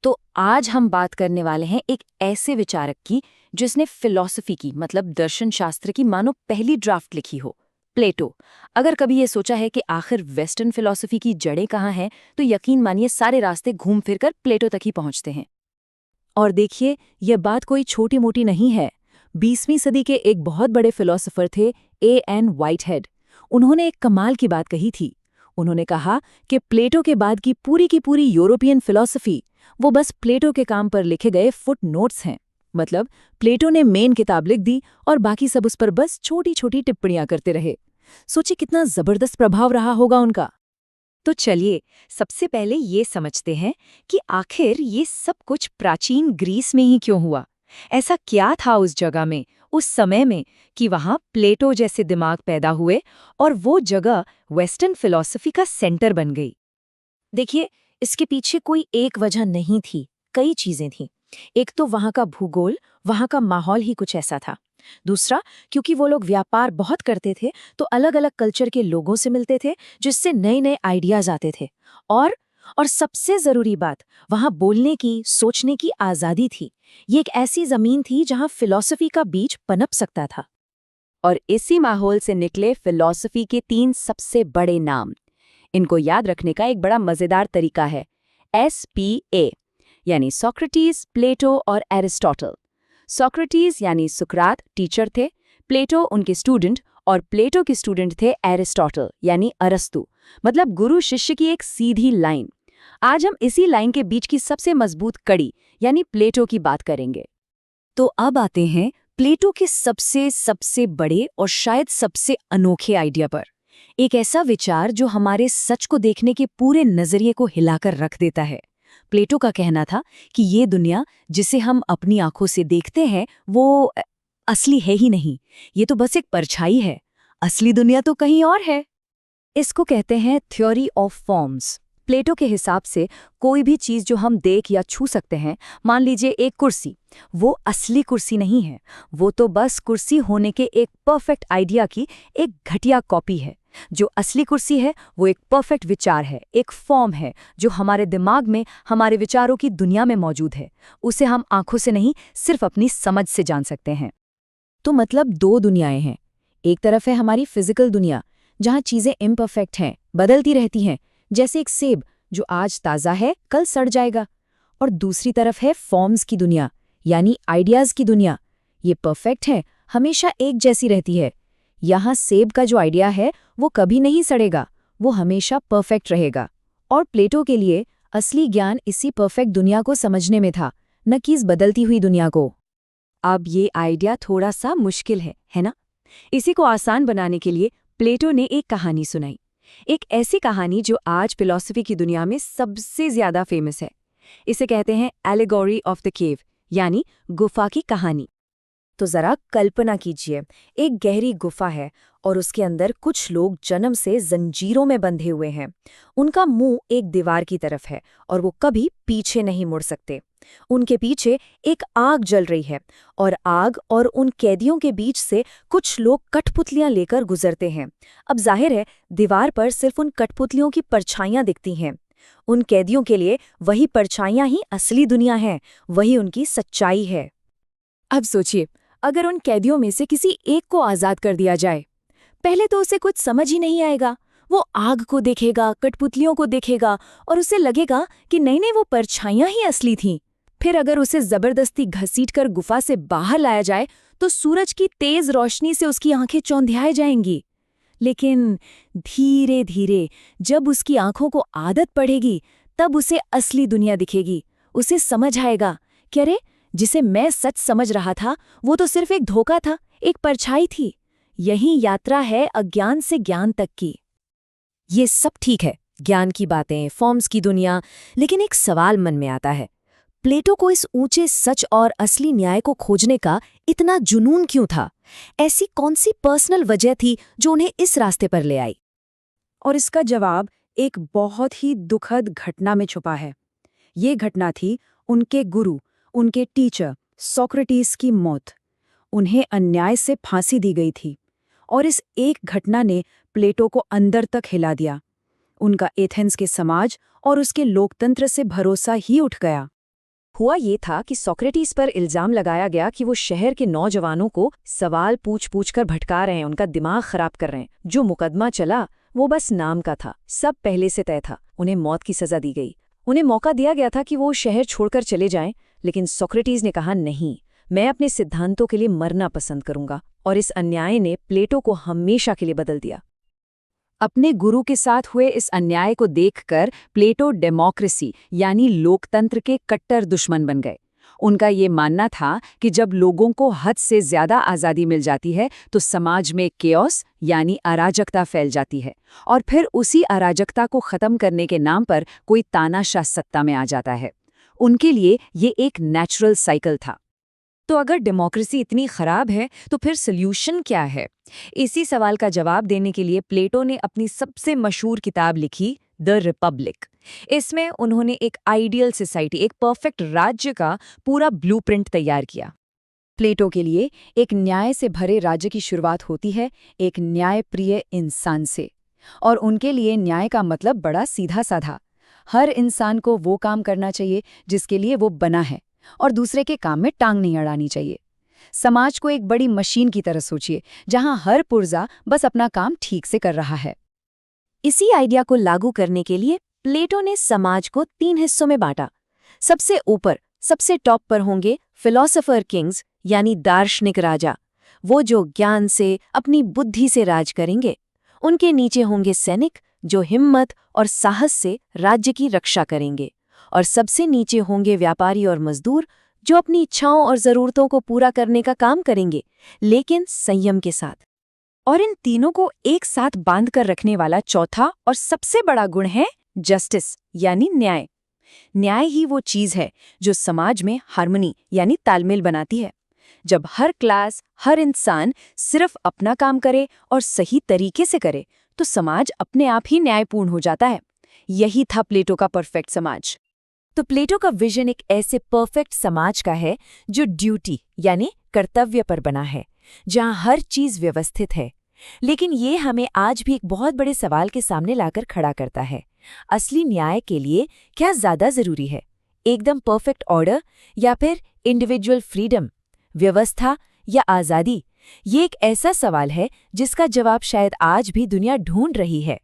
तो आज हम बात करने वाले हैं एक ऐसे विचारक की जिसने फिलॉसफी की मतलब दर्शन शास्त्र की मानो पहली ड्राफ्ट लिखी हो, प्लेटो। अगर कभी ये सोचा है कि आखिर वेस्टर्न फिलॉसफी की जड़ें कहाँ हैं, तो यकीन मानिए सारे रास्ते घूम फिर कर प्लेटो तक ही पहुंचते हैं। और देखिए, यह बात कोई छोटी मोटी नहीं है। 20वीं सदी के एक बहुत बड़े फिलोसोफर थे एन व्हाइटहेड। उन्होंने एक कमाल की बात कही थी। उन्होंने कहा कि प्लेटो के बाद की पूरी यूरोपियन फिलॉसफी वो बस प्लेटो के काम पर लिखे गए फुट नोट्स हैं। मतलब प्लेटो ने मेन किताब लिख दी और बाकी सब उस पर बस छोटी छोटी टिप्पणियां करते रहे। सोचिए कितना जबरदस्त प्रभाव रहा होगा उनका। तो चलिए सबसे पहले ये समझते हैं कि आखिर ये सब कुछ प्राचीन ग्रीस में ही क्यों हुआ। ऐसा क्या था उस जगह में, उस समय में, कि वहाँ प्लेटो जैसे दिमाग पैदा हुए और वो जगह वेस्टर्न फिलॉसफी का सेंटर बन गई। देखिए, इसके पीछे कोई एक वजह नहीं थी, कई चीजें थीं। एक तो वहाँ का भूगोल, वहाँ का माहौल ही कुछ ऐसा था। दूसरा, क्योंकि वो लोग व्यापार बहुत करते थे तो अलग अलग कल्चर के लोगों से मिलते थे, जिससे नए नए आइडियाज आते थे। और सबसे जरूरी बात, वहाँ बोलने की, सोचने की आज़ादी थी। ये एक ऐसी जमीन थी जहाँ फिलॉसफी का बीज पनप सकता था। और इसी माहौल से निकले फिलॉसफी के 3 सबसे बड़े नाम। इनको याद रखने का एक बड़ा मजेदार तरीका है, SPA, यानी सोक्रेटिस, प्लेटो और एरिस्टोटल। सोक्रेटिस यानी सुकरात टीचर थे, प्लेटो उनके स्टूडेंट, और प्लेटो के स्टूडेंट थे एरिस्टोटल यानी अरस्तु। मतलब गुरु शिष्य की एक सीधी लाइन। आज हम इसी लाइन के बीच की सबसे मजबूत कड़ी यानी प्लेटो की बात करेंगे। तो अब आते हैं प्लेटो के सबसे सबसे बड़े और शायद सबसे अनोखे आइडिया पर। एक ऐसा विचार जो हमारे सच को देखने के पूरे नजरिए को हिलाकर रख देता है। प्लेटो का कहना था कि ये दुनिया जिसे हम अपनी आंखों से देखते हैं वो असली है ही नहीं, ये तो बस एक परछाई है। असली दुनिया तो कहीं और है। इसको कहते हैं थ्योरी ऑफ फॉर्म्स। प्लेटो के हिसाब से कोई भी चीज जो हम देख या छू सकते हैं, मान लीजिए एक कुर्सी, वो असली कुर्सी नहीं है। वो तो बस कुर्सी होने के एक परफेक्ट आइडिया की एक घटिया कॉपी है। जो असली कुर्सी है वो एक परफेक्ट विचार है, एक फॉर्म है जो हमारे दिमाग में, हमारे विचारों की दुनिया में मौजूद है। उसे हम आंखों से नहीं, सिर्फ अपनी समझ से जान सकते हैं। तो मतलब दो दुनियाएं हैं। एक तरफ है हमारी फिजिकल दुनिया, जहाँ चीजें इम्परफेक्ट हैं, बदलती रहती हैं, जैसे एक सेब जो आज ताज़ा है कल सड़ जाएगा। और दूसरी तरफ है फॉर्म्स की दुनिया, यानी आइडियाज़ की दुनिया। ये परफेक्ट है, हमेशा एक जैसी रहती है। यहाँ सेब का जो आइडिया है वो कभी नहीं सड़ेगा, वो हमेशा परफेक्ट रहेगा। और प्लेटो के लिए असली ज्ञान इसी परफेक्ट दुनिया को समझने में था, न कि इस बदलती हुई दुनिया को। अब ये आइडिया थोड़ा सा मुश्किल है ना? इसी को आसान बनाने के लिए प्लेटो ने एक कहानी सुनाई। एक ऐसी कहानी जो आज फिलॉसफी की दुनिया में सबसे ज्यादा फेमस है। इसे कहते हैं एलेगोरी ऑफ द केव, यानी गुफा की कहानी। तो जरा कल्पना कीजिए, एक गहरी गुफा है और उसके अंदर कुछ लोग जन्म से जंजीरों में बंधे हुए हैं। उनका मुंह एक दीवार की तरफ है और वो कभी पीछे नहीं मुड़ सकते। उनके पीछे एक आग जल रही है और आग और उन कैदियों के बीच से कुछ लोग कठपुतलियां लेकर गुजरते हैं। अब जाहिर है, दीवार पर सिर्फ उन कठपुतलियों की परछाइयां दिखती हैं। उन कैदियों के लिए वही परछाइयां ही असली दुनिया है, वही उनकी सच्चाई है। अब सोचिए, अगर उन कैदियों में से किसी एक को आजाद कर दिया जाए, पहले तो उसे कुछ समझ ही नहीं आएगा। वो आग को देखेगा, कठपुतलियों को देखेगा और उसे लगेगा कि नहीं, वो परछाइयां ही असली थीं। फिर अगर उसे जबरदस्ती घसीटकर गुफा से बाहर लाया जाए तो सूरज की तेज रोशनी से उसकी आंखें चौंधियाई जाएंगी। लेकिन धीरे धीरे जब उसकी आंखों को आदत पड़ेगी, तब उसे असली दुनिया दिखेगी। उसे समझ आएगा कि अरे, जिसे मैं सच समझ रहा था वो तो सिर्फ एक धोखा था, एक परछाई थी। यही यात्रा है अज्ञान से ज्ञान तक की। ये सब ठीक है, ज्ञान की बातें, फॉर्म्स की दुनिया, लेकिन एक सवाल मन में आता है, प्लेटो को इस ऊंचे सच और असली न्याय को खोजने का इतना जुनून क्यों था? ऐसी कौन सी पर्सनल वजह थी जो उन्हें इस रास्ते पर ले आई? और इसका जवाब एक बहुत ही दुखद घटना में छुपा है। ये घटना थी उनके गुरु, उनके टीचर सोक्रेटिस की मौत। उन्हें अन्याय से फांसी दी गई थी और इस एक घटना ने प्लेटो को अंदर तक हिला दिया। उनका एथेंस के समाज और उसके लोकतंत्र से भरोसा ही उठ गया। हुआ ये था कि सोक्रेटिस पर इल्जाम लगाया गया कि वो शहर के नौजवानों को सवाल पूछ कर भटका रहे हैं, उनका दिमाग खराब कर रहे हैं। जो मुकदमा चला वो बस नाम का था, सब पहले से तय था। उन्हें मौत की सजा दी गई। उन्हें मौका दिया गया था कि वो शहर छोड़कर चले जाएं, लेकिन सोक्रेटिस ने कहा नहीं, मैं अपने सिद्धांतों के लिए मरना पसंद करूंगा। और इस अन्याय ने प्लेटो को हमेशा के लिए बदल दिया। अपने गुरु के साथ हुए इस अन्याय को देखकर प्लेटो डेमोक्रेसी यानी लोकतंत्र के कट्टर दुश्मन बन गए। उनका ये मानना था कि जब लोगों को हद से ज्यादा आज़ादी मिल जाती है तो समाज में केओस यानी अराजकता फैल जाती है, और फिर उसी अराजकता को खत्म करने के नाम पर कोई तानाशाह सत्ता में आ जाता है। उनके लिए ये एक नेचुरल साइकिल था। तो अगर डेमोक्रेसी इतनी खराब है तो फिर सॉल्यूशन क्या है? इसी सवाल का जवाब देने के लिए प्लेटो ने अपनी सबसे मशहूर किताब लिखी, द रिपब्लिक। इसमें उन्होंने एक आइडियल सोसाइटी, एक परफेक्ट राज्य का पूरा ब्लूप्रिंट तैयार किया। प्लेटो के लिए एक न्याय से भरे राज्य की शुरुआत होती है एक न्यायप्रिय इंसान से। और उनके लिए न्याय का मतलब बड़ा सीधा साधा। हर इंसान को वो काम करना चाहिए जिसके लिए वो बना है, और दूसरे के काम में टांग नहीं अड़ानी चाहिए। समाज को एक बड़ी मशीन की तरह सोचिए, जहां हर पुर्जा बस अपना काम ठीक से कर रहा है। इसी आइडिया को लागू करने के लिए प्लेटो ने समाज को 3 हिस्सों में बांटा। सबसे ऊपर, सबसे टॉप पर होंगे फिलोसोफर किंग्स यानी दार्शनिक राजा, वो जो ज्ञान से, अपनी बुद्धि से राज करेंगे। उनके नीचे होंगे सैनिक, जो हिम्मत और साहस से राज्य की रक्षा करेंगे। और सबसे नीचे होंगे व्यापारी और मजदूर, जो अपनी इच्छाओं और ज़रूरतों को पूरा करने का काम करेंगे, लेकिन संयम के साथ। और इन तीनों को एक साथ बांध कर रखने वाला चौथा और सबसे बड़ा गुण है जस्टिस यानी न्याय। न्याय ही वो चीज़ है जो समाज में हार्मनी यानी तालमेल बनाती है। जब हर क्लास, हर इंसान सिर्फ अपना काम करे और सही तरीके से करे, तो समाज अपने आप ही न्यायपूर्ण हो जाता है। यही था प्लेटो का परफेक्ट समाज। तो प्लेटो का विजन एक ऐसे परफेक्ट समाज का है जो ड्यूटी यानी कर्तव्य पर बना है, जहां हर चीज व्यवस्थित है। लेकिन ये हमें आज भी एक बहुत बड़े सवाल के सामने लाकर खड़ा करता है। असली न्याय के लिए क्या ज्यादा जरूरी है, एकदम परफेक्ट ऑर्डर या फिर इंडिविजुअल फ्रीडम, व्यवस्था या आज़ादी? ये एक ऐसा सवाल है जिसका जवाब शायद आज भी दुनिया ढूंढ रही है।